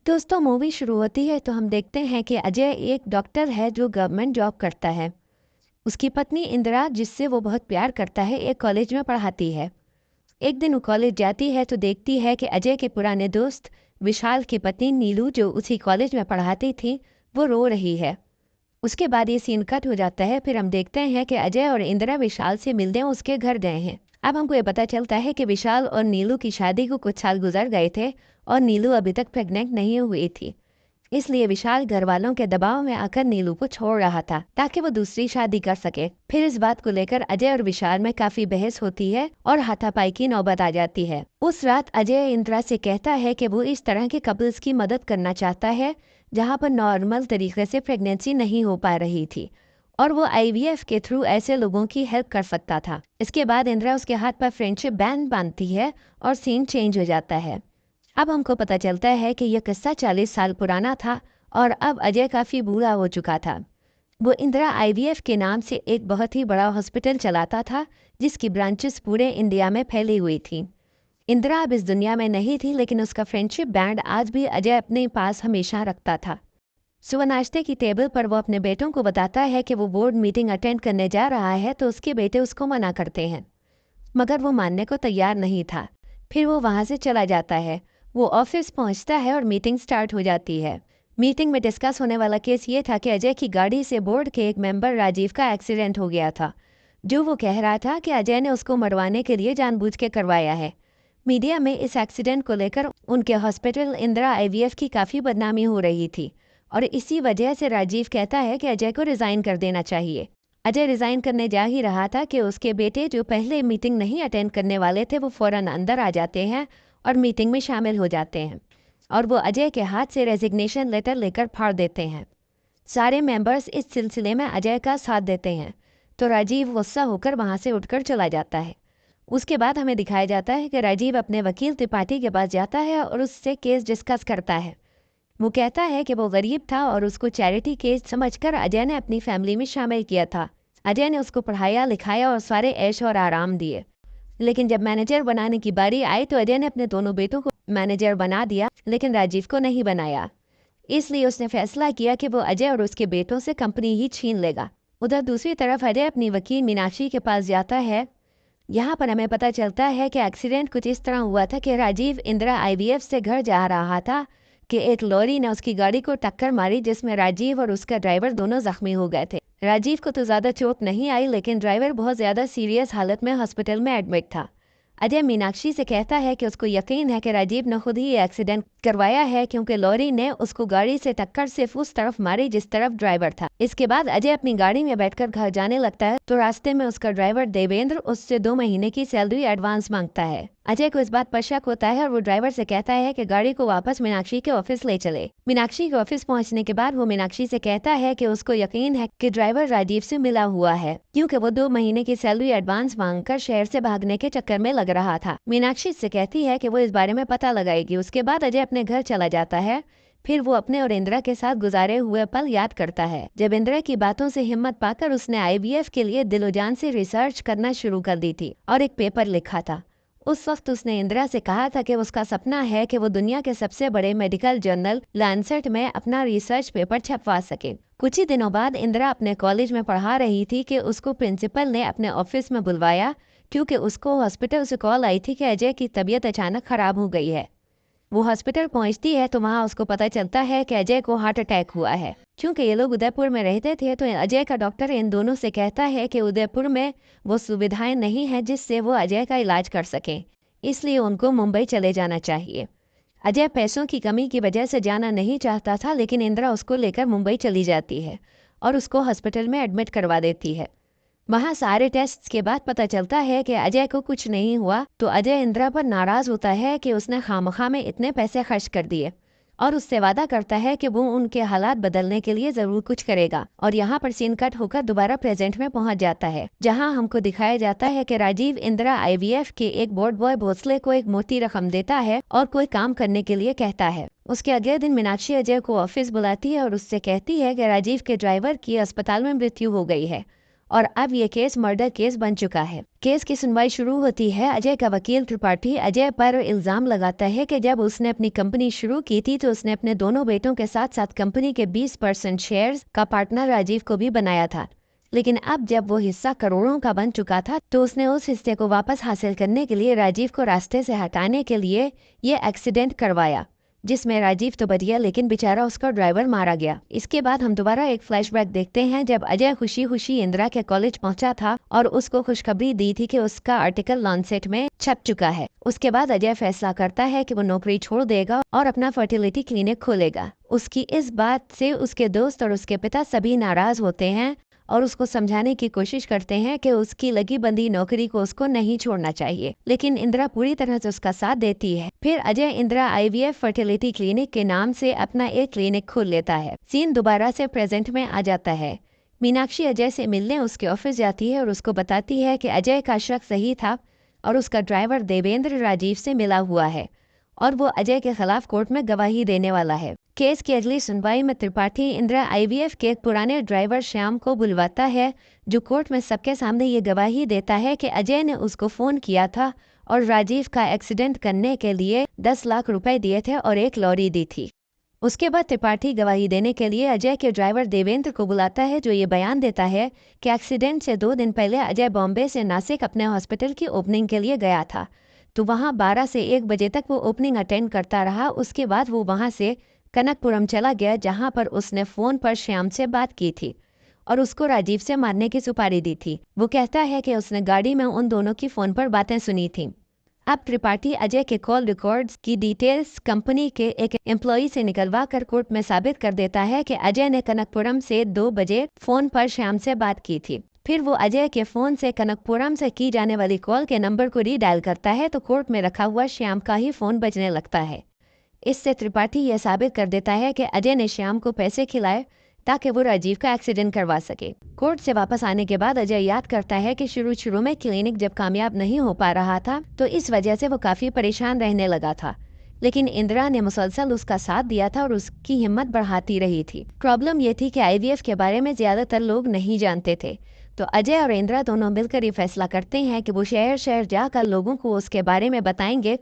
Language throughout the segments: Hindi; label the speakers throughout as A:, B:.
A: दोस्तों मूवी शुरू होती है तो हम देखते हैं कि अजय एक डॉक्टर है जो गवर्नमेंट जॉब करता है। उसकी पत्नी इंदिरा जिससे वो बहुत प्यार करता है एक कॉलेज में पढ़ाती है। एक दिन वो कॉलेज जाती है तो देखती है कि अजय के पुराने दोस्त विशाल की पत्नी नीलू जो उसी कॉलेज में पढ़ाती थी वो रो रही है। उसके बाद ये सीन कट हो जाता है। फिर हम देखते हैं कि अजय और इंदिरा विशाल से मिलने उसके घर गए हैं। अब हमको ये पता चलता है कि विशाल और नीलू की शादी को कुछ साल गुजर गए थे और नीलू अभी तक प्रेग्नेंट नहीं हुई थी। इसलिए विशाल घर वालों के दबाव में आकर नीलू को छोड़ रहा था ताकि वो दूसरी शादी कर सके। फिर इस बात को लेकर अजय और विशाल में काफी बहस होती है और हाथापाई की नौबत आ जाती है। उस रात अजय इंदिरा से कहता है कि वो इस तरह के कपल्स की मदद करना चाहता है जहां पर नॉर्मल तरीके से प्रेगनेंसी नहीं हो पा रही थी और वो आईवीएफ के थ्रू ऐसे लोगों की हेल्प कर सकता था। इसके बाद इंदिरा उसके हाथ पर फ्रेंडशिप बैंड बांधती है और सीन चेंज हो जाता है। अब हमको पता चलता है कि यह किस्सा 40 साल पुराना था और अब अजय काफ़ी बूढ़ा हो चुका था। वो इंदिरा आईवीएफ के नाम से एक बहुत ही बड़ा हॉस्पिटल चलाता था जिसकी ब्रांचेस पूरे इंडिया में फैली हुई थी। इंदिरा अब इस दुनिया में नहीं थी लेकिन उसका फ्रेंडशिप बैंड आज भी अजय अपने पास हमेशा रखता था। सुबह नाश्ते की टेबल पर वो अपने बेटों को बताता है कि वो बोर्ड मीटिंग अटेंड करने जा रहा है तो उसके बेटे उसको मना करते हैं मगर वो मानने को तैयार नहीं था। फिर वो वहाँ से चला जाता है। वो ऑफिस पहुँचता है और मीटिंग स्टार्ट हो जाती है। मीटिंग में डिस्कस होने वाला केस ये था कि अजय की गाड़ी से बोर्ड के एक मेंबर राजीव का एक्सीडेंट हो गया था जो वो कह रहा था कि अजय ने उसको मरवाने के लिए जानबूझ के करवाया है। मीडिया में इस एक्सीडेंट को लेकर उनके हॉस्पिटल इंदिरा आईवीएफ की काफ़ी बदनामी हो रही थी और इसी वजह से राजीव कहता है कि अजय को रिज़ाइन कर देना चाहिए। अजय रिज़ाइन करने जा ही रहा था कि उसके बेटे जो पहले मीटिंग नहीं अटेंड करने वाले थे वो फ़ौरन अंदर आ जाते हैं और मीटिंग में शामिल हो जाते हैं और वो अजय के हाथ से रेजिग्नेशन लेटर लेकर फाड़ देते हैं। सारे मेंबर्स इस सिलसिले में अजय का साथ देते हैं तो राजीव गुस्सा होकर वहाँ से उठकर चला जाता है। उसके बाद हमें दिखाया जाता है कि राजीव अपने वकील त्रिपाठी के पास जाता है और उससे केस डिस्कस करता है। वो कहता है कि वो गरीब था और उसको चैरिटी केस समझकर अजय ने अपनी फैमिली में शामिल किया था। अजय ने उसको पढ़ाया लिखाया और सारे ऐश और आराम दिए, लेकिन जब मैनेजर बनाने की बारी आई तो अजय ने अपने दोनों बेटों को मैनेजर बना दिया लेकिन राजीव को नहीं बनाया। इसलिए उसने फैसला किया कि वो अजय और उसके बेटों से कंपनी ही छीन लेगा। उधर दूसरी तरफ अजय अपनी वकील मीनाक्षी के पास जाता है। यहाँ पर हमें पता चलता है कि एक्सीडेंट कुछ इस तरह हुआ था कि राजीव इंदिरा आईवीएफ से घर जा रहा था कि एक लॉरी ने उसकी गाड़ी को टक्कर मारी जिसमें राजीव और उसका ड्राइवर दोनों जख्मी हो गए थे। राजीव को तो ज़्यादा चोट नहीं आई लेकिन ड्राइवर बहुत ज़्यादा सीरियस हालत में हॉस्पिटल में एडमिट था। अजय मीनाक्षी से कहता है कि उसको यकीन है कि राजीव ने खुद ही एक्सीडेंट करवाया है क्योंकि लॉरी ने उसको गाड़ी से टक्कर सिर्फ उस तरफ मारी जिस तरफ ड्राइवर था। इसके बाद अजय अपनी गाड़ी में बैठकर घर जाने लगता है तो रास्ते में उसका ड्राइवर देवेंद्र उससे 2 महीने की सैलरी एडवांस मांगता है। अजय को इस बात पर शक होता है और वो ड्राइवर से कहता है कि गाड़ी को वापस मीनाक्षी के ऑफिस ले चले। मीनाक्षी के ऑफिस पहुंचने के बाद वो मीनाक्षी से कहता है कि उसको यकीन है कि ड्राइवर राजीव से मिला हुआ है क्योंकि वो 2 महीने की सैलरी एडवांस मांगकर शहर से भागने के चक्कर में लग रहा था। मीनाक्षी से कहती है कि वो इस बारे में पता लगाएगी। उसके बाद अजय अपने घर चला जाता है। फिर वो अपने और इंदिरा के साथ गुजारे हुए पल याद करता है जब इंदिरा की बातों से हिम्मत पाकर उसने आईवीएफ के लिए दिलोजान से रिसर्च करना शुरू कर दी थी और एक पेपर लिखा था। उस वक्त उसने इंदिरा से कहा था कि उसका सपना है कि वो दुनिया के सबसे बड़े मेडिकल जर्नल लैंसेट में अपना रिसर्च पेपर छपवा सके। कुछ ही दिनों बाद इंदिरा अपने कॉलेज में पढ़ा रही थी कि उसको प्रिंसिपल ने अपने ऑफिस में बुलवाया क्योंकि उसको हॉस्पिटल से कॉल आई थी कि अजय की तबीयत अचानक खराब हो गई है। वो हॉस्पिटल पहुंचती है तो वहाँ उसको पता चलता है कि अजय को हार्ट अटैक हुआ है। क्योंकि ये लोग उदयपुर में रहते थे तो अजय का डॉक्टर इन दोनों से कहता है कि उदयपुर में वो सुविधाएं नहीं है जिससे वो अजय का इलाज कर सकें, इसलिए उनको मुंबई चले जाना चाहिए। अजय पैसों की कमी की वजह से जाना नहीं चाहता था लेकिन इंदिरा उसको लेकर मुंबई चली जाती है और उसको हॉस्पिटल में एडमिट करवा देती है। वहाँ सारे टेस्ट्स के बाद पता चलता है कि अजय को कुछ नहीं हुआ तो अजय इंदिरा पर नाराज होता है कि उसने खामखा में इतने पैसे खर्च कर दिए और उससे वादा करता है कि वो उनके हालात बदलने के लिए जरूर कुछ करेगा। और यहाँ पर सीन कट होकर दोबारा प्रेजेंट में पहुंच जाता है जहाँ हमको दिखाया जाता है कि राजीव इंदिरा आईवीएफ के एक बोर्ड बॉय भोसले को एक मोटी रकम देता है और कोई काम करने के लिए कहता है। उसके अगले दिन मीनाक्षी अजय को ऑफिस बुलाती है और उससे कहती है कि राजीव के ड्राइवर की अस्पताल में मृत्यु हो गई है और अब ये केस मर्डर केस बन चुका है। केस की सुनवाई शुरू होती है। अजय का वकील त्रिपाठी अजय पर इल्जाम लगाता है कि जब उसने अपनी कंपनी शुरू की थी तो उसने अपने दोनों बेटों के साथ साथ कंपनी के 20% शेयर्स का पार्टनर राजीव को भी बनाया था। लेकिन अब जब वो हिस्सा करोड़ों का बन चुका था तो उसने उस हिस्से को वापस हासिल करने के लिए राजीव को रास्ते से हटाने के लिए ये एक्सीडेंट करवाया, जिसमें राजीव तो बच गया लेकिन बेचारा उसका ड्राइवर मारा गया। इसके बाद हम दोबारा एक फ्लैशबैक देखते हैं जब अजय खुशी खुशी इंदिरा के कॉलेज पहुंचा था और उसको खुशखबरी दी थी कि उसका आर्टिकल लॉन्सेट में छप चुका है। उसके बाद अजय फैसला करता है कि वो नौकरी छोड़ देगा और अपना फर्टिलिटी क्लिनिक खोलेगा। उसकी इस बात से उसके दोस्त और उसके पिता सभी नाराज होते हैं और उसको समझाने की कोशिश करते हैं कि उसकी लगी बंदी नौकरी को उसको नहीं छोड़ना चाहिए, लेकिन इंदिरा पूरी तरह से उसका साथ देती है। फिर Ajay Indira IVF fertility clinic के नाम से अपना एक क्लिनिक खोल लेता है। सीन दोबारा से प्रेजेंट में आ जाता है। मीनाक्षी अजय से मिलने उसके ऑफिस जाती है और उसको बताती है कि अजय का शक सही था और उसका ड्राइवर देवेंद्र राजीव से मिला हुआ है और वो अजय के खिलाफ कोर्ट में गवाही देने वाला है। केस की अगली सुनवाई में त्रिपाठी इंदिरा IVF के एक पुराने ड्राइवर श्याम को बुलवाता है, जो कोर्ट में सबके सामने ये गवाही देता है कि अजय ने उसको फोन किया था और राजीव का एक्सीडेंट करने के लिए 10 लाख रुपए दिए थे और एक लॉरी दी थी। उसके बाद त्रिपाठी गवाही देने के लिए अजय के ड्राइवर देवेंद्र को बुलाता है, जो ये बयान देता है कि एक्सीडेंट से 2 दिन पहले अजय बॉम्बे से नासिक अपने हॉस्पिटल की ओपनिंग के लिए गया था, तो वहाँ 12 से 1 बजे तक वो ओपनिंग अटेंड करता रहा। उसके बाद वो वहाँ से कनकपुरम चला गया, जहाँ पर उसने फ़ोन पर श्याम से बात की थी और उसको राजीव से मारने की सुपारी दी थी। वो कहता है कि उसने गाड़ी में उन दोनों की फ़ोन पर बातें सुनी थी। अब त्रिपाठी अजय के कॉल रिकॉर्ड्स की डिटेल्स कंपनी के एक एम्प्लॉई से निकलवा कर कोर्ट में साबित कर देता है कि अजय ने कनकपुरम से 2 बजे फ़ोन पर श्याम से बात की थी। फिर वो अजय के फ़ोन से कनकपुरम से की जाने वाली कॉल के नंबर को रीडायल करता है तो कोर्ट में रखा हुआ श्याम का ही फ़ोन बजने लगता है। इससे त्रिपाठी यह साबित कर देता है कि अजय ने श्याम को पैसे खिलाए ताकि वो राजीव का एक्सीडेंट करवा सके। कोर्ट से वापस आने के बाद अजय याद करता है कि शुरू में क्लिनिक जब कामयाब नहीं हो पा रहा था तो इस वजह से वो काफ़ी परेशान रहने लगा था, लेकिन इंदिरा ने मुसलसल उसका साथ दिया था और उसकी हिम्मत बढ़ाती रही थी। प्रॉब्लम ये थी कि IVF के बारे में ज़्यादातर लोग नहीं जानते थे, तो अजय और इंदिरा दोनों मिलकर ये फैसला करते हैं कि वो शहर शहर जाकर लोगों को उसके बारे में बताएंगे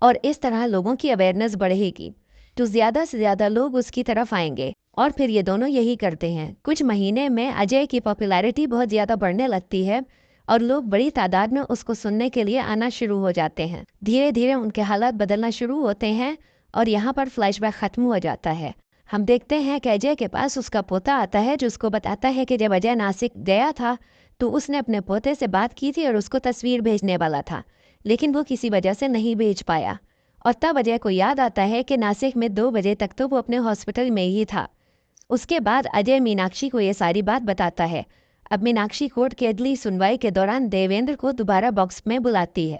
A: और इस तरह लोगों की अवेयरनेस बढ़ेगी तो ज़्यादा से ज़्यादा लोग उसकी तरफ आएंगे। और फिर ये दोनों यही करते हैं। कुछ महीने में अजय की पॉपुलैरिटी बहुत ज़्यादा बढ़ने लगती है और लोग बड़ी तादाद में उसको सुनने के लिए आना शुरू हो जाते हैं। धीरे धीरे उनके हालात बदलना शुरू होते हैं और यहाँ पर फ्लैशबैक ख़त्म हो जाता है। हम देखते हैं कि अजय के पास उसका पोता आता है जो उसको बताता है कि जब अजय नासिक गया था तो उसने अपने पोते से बात की थी और उसको तस्वीर भेजने वाला था, लेकिन वो किसी वजह से नहीं भेज पाया। और तब अजय को याद आता है कि नासिक में 2 बजे तक तो वो अपने हॉस्पिटल में ही था। उसके बाद अजय मीनाक्षी को ये सारी बात बताता है। अब मीनाक्षी कोर्ट की अगली सुनवाई के दौरान देवेंद्र को दोबारा बॉक्स में बुलाती है।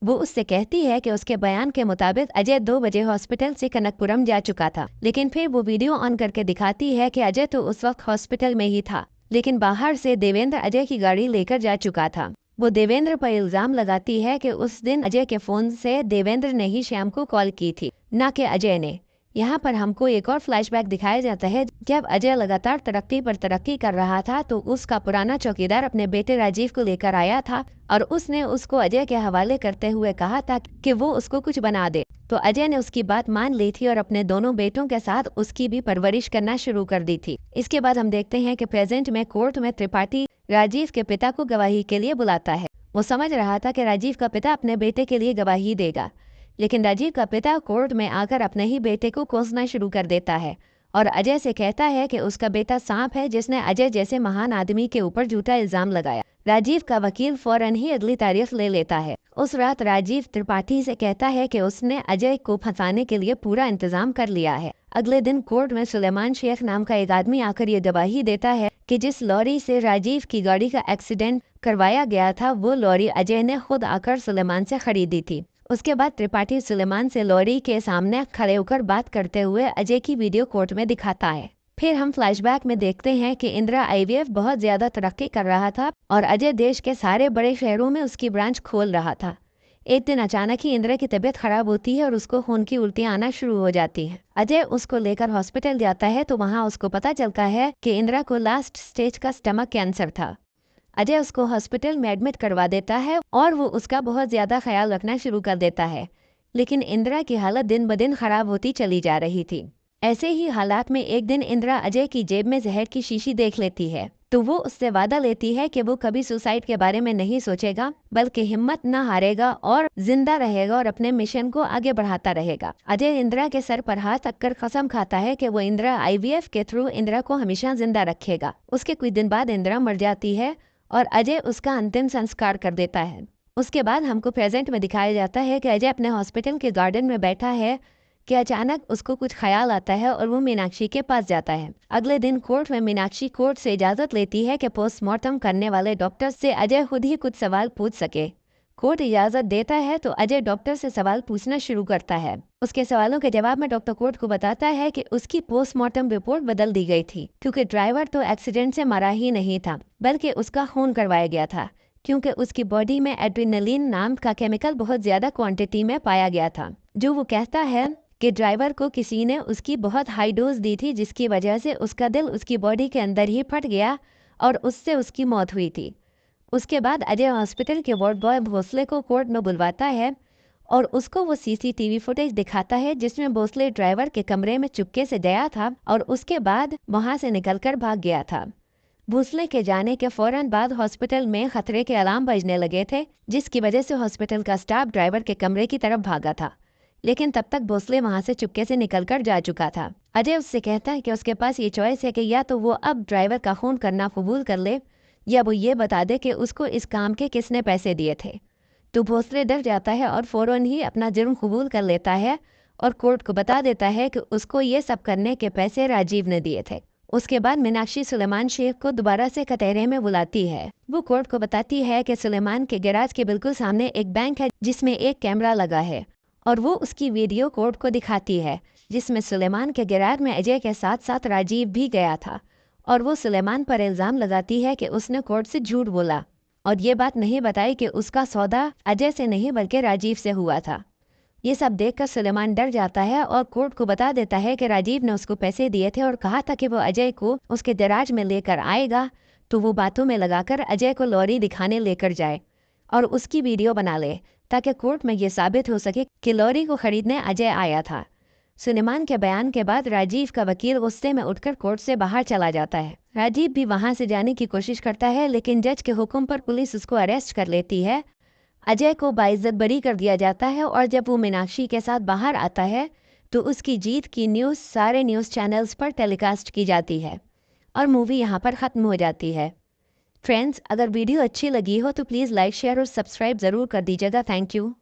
A: वो उससे कहती है कि उसके बयान के मुताबिक अजय 2 बजे हॉस्पिटल से कनकपुरम जा चुका था, लेकिन फिर वो वीडियो ऑन करके दिखाती है कि अजय तो उस वक्त हॉस्पिटल में ही था, लेकिन बाहर से देवेंद्र अजय की गाड़ी लेकर जा चुका था। वो देवेंद्र पर इल्ज़ाम लगाती है कि उस दिन अजय के फ़ोन से देवेंद्र ने ही श्याम को कॉल की थी, ना कि अजय ने। यहाँ पर हमको एक और फ्लैशबैक दिखाया जाता है। जब अजय लगातार तरक्की पर तरक्की कर रहा था तो उसका पुराना चौकीदार अपने बेटे राजीव को लेकर आया था और उसने उसको अजय के हवाले करते हुए कहा था कि वो उसको कुछ बना दे, तो अजय ने उसकी बात मान ली थी और अपने दोनों बेटों के साथ उसकी भी परवरिश करना शुरू कर दी थी। इसके बाद हम देखते हैं कि प्रेजेंट में कोर्ट में त्रिपाठी राजीव के पिता को गवाही के लिए बुलाता है। वो समझ रहा था कि राजीव का पिता अपने बेटे के लिए गवाही देगा, लेकिन राजीव का पिता कोर्ट में आकर अपने ही बेटे को कोसना शुरू कर देता है और अजय से कहता है कि उसका बेटा सांप है जिसने अजय जैसे महान आदमी के ऊपर झूठा इल्जाम लगाया। राजीव का वकील फौरन ही अगली तारीख ले लेता है। उस रात राजीव त्रिपाठी से कहता है कि उसने अजय को फंसाने के लिए पूरा इंतजाम कर लिया है। अगले दिन कोर्ट में सुलेमान शेख नाम का एक आदमी आकर ये गवाही देता है कि जिस लॉरी से राजीव की गाड़ी का एक्सीडेंट करवाया गया था वो लॉरी अजय ने खुद आकर सुलेमान से खरीदी थी। उसके बाद त्रिपाठी सुलेमान से लॉरी के सामने खड़े होकर बात करते हुए अजय की वीडियो कोर्ट में दिखाता है। फिर हम फ्लैशबैक में देखते हैं कि इंदिरा IVF बहुत ज़्यादा तरक्की कर रहा था और अजय देश के सारे बड़े शहरों में उसकी ब्रांच खोल रहा था। एक दिन अचानक ही इंदिरा की तबीयत खराब होती है और उसको खून की उल्टियाँ आना शुरू हो जाती हैं। अजय उसको लेकर हॉस्पिटल जाता है तो वहाँ उसको पता चलता है कि इंदिरा को लास्ट स्टेज का स्टमक कैंसर था। अजय उसको हॉस्पिटल में एडमिट करवा देता है और वो उसका बहुत ज़्यादा ख्याल रखना शुरू कर देता है। लेकिन इंदिरा की हालत दिन ब दिन खराब होती चली जा रही थी। ऐसे ही हालात में एक दिन इंदिरा अजय की जेब में जहर की शीशी देख लेती है, तो वो उससे वादा लेती है कि वो कभी सुसाइड के बारे में नहीं सोचेगा, बल्कि हिम्मत न हारेगा और जिंदा रहेगा और अपने मिशन को आगे बढ़ाता रहेगा। अजय इंदिरा के सर पर हाथ रख कर कसम खाता है कि वो इंदिरा IVF के थ्रू इंदिरा को हमेशा जिंदा रखेगा। उसके कुछ दिन बाद इंदिरा मर जाती है और अजय उसका अंतिम संस्कार कर देता है। उसके बाद हमको प्रेजेंट में दिखाया जाता है कि अजय अपने हॉस्पिटल के गार्डन में बैठा है कि अचानक उसको कुछ ख्याल आता है और वो मीनाक्षी के पास जाता है। अगले दिन कोर्ट में मीनाक्षी कोर्ट से इजाज़त लेती है कि पोस्टमार्टम करने वाले डॉक्टर से अजय खुद ही कुछ सवाल पूछ सके। कोर्ट इजाज़त देता है तो अजय डॉक्टर से सवाल पूछना शुरू करता है। उसके सवालों के जवाब में डॉक्टर कोर्ट को बताता है कि उसकी पोस्टमार्टम रिपोर्ट बदल दी गई थी, क्योंकि ड्राइवर तो एक्सीडेंट से मरा ही नहीं था, बल्कि उसका खून करवाया गया था, क्योंकि उसकी बॉडी में एड्रेनलिन नाम का केमिकल बहुत ज़्यादा क्वांटिटी में पाया गया था। जो वो कहता है कि ड्राइवर को किसी ने उसकी बहुत हाई डोज दी थी, जिसकी वजह से उसका दिल उसकी बॉडी के अंदर ही फट गया और उससे उसकी मौत हुई थी। उसके बाद अजय हॉस्पिटल के वार्ड बॉय भोसले को कोर्ट में बुलवाता है और उसको वो CCTV फुटेज दिखाता है जिसमें भोसले ड्राइवर के कमरे में चुपके से गया था और उसके बाद वहां से निकलकर भाग गया था। भोसले के जाने के फौरन बाद हॉस्पिटल में खतरे के अलार्म बजने लगे थे, जिसकी वजह से हॉस्पिटल का स्टाफ ड्राइवर के कमरे की तरफ भागा था, लेकिन तब तक भोसले वहां से चुपके से निकलकर जा चुका था। अजय उससे कहता है कि उसके पास ये चॉइस है कि या तो वो अब ड्राइवर का खून करना कबूल कर ले या वो ये बता दे कि उसको इस काम के किसने पैसे दिए थे। तो भोसले डर जाता है और फौरन ही अपना जुर्म कबूल कर लेता है और कोर्ट को बता देता है कि उसको ये सब करने के पैसे राजीव ने दिए थे। उसके बाद मीनाक्षी सुलेमान शेख को दोबारा से कटहरे में बुलाती है। वो कोर्ट को बताती है कि सुलेमान के गैराज के बिल्कुल सामने एक बैंक है जिसमें एक कैमरा लगा है और वो उसकी वीडियो कोर्ट को दिखाती है, जिसमें सुलेमान के गैराज में अजय के साथ साथ राजीव भी गया था और वो सुलेमान पर इल्ज़ाम लगाती है कि उसने कोर्ट से झूठ बोला और ये बात नहीं बताई कि उसका सौदा अजय से नहीं बल्कि राजीव से हुआ था। ये सब देखकर सुलेमान डर जाता है और कोर्ट को बता देता है कि राजीव ने उसको पैसे दिए थे और कहा था कि वो अजय को उसके गैराज में लेकर आएगा, तो वो बातों में लगाकर अजय को लॉरी दिखाने लेकर जाए और उसकी वीडियो बना ले, ताकि कोर्ट में ये साबित हो सके कि लॉरी को खरीदने अजय आया था। सुलेमान के बयान के बाद राजीव का वकील गुस्से में उठकर कोर्ट से बाहर चला जाता है। राजीव भी वहां से जाने की कोशिश करता है, लेकिन जज के हुक्म पर पुलिस उसको अरेस्ट कर लेती है। अजय को बाइज्जत बरी कर दिया जाता है और जब वो मीनाक्षी के साथ बाहर आता है तो उसकी जीत की न्यूज़ सारे न्यूज़ चैनल्स पर टेलीकास्ट की जाती है और मूवी यहाँ पर ख़त्म हो जाती है। फ्रेंड्स, अगर वीडियो अच्छी लगी हो तो प्लीज़ लाइक, शेयर और सब्सक्राइब ज़रूर कर दीजिएगा। Thank you.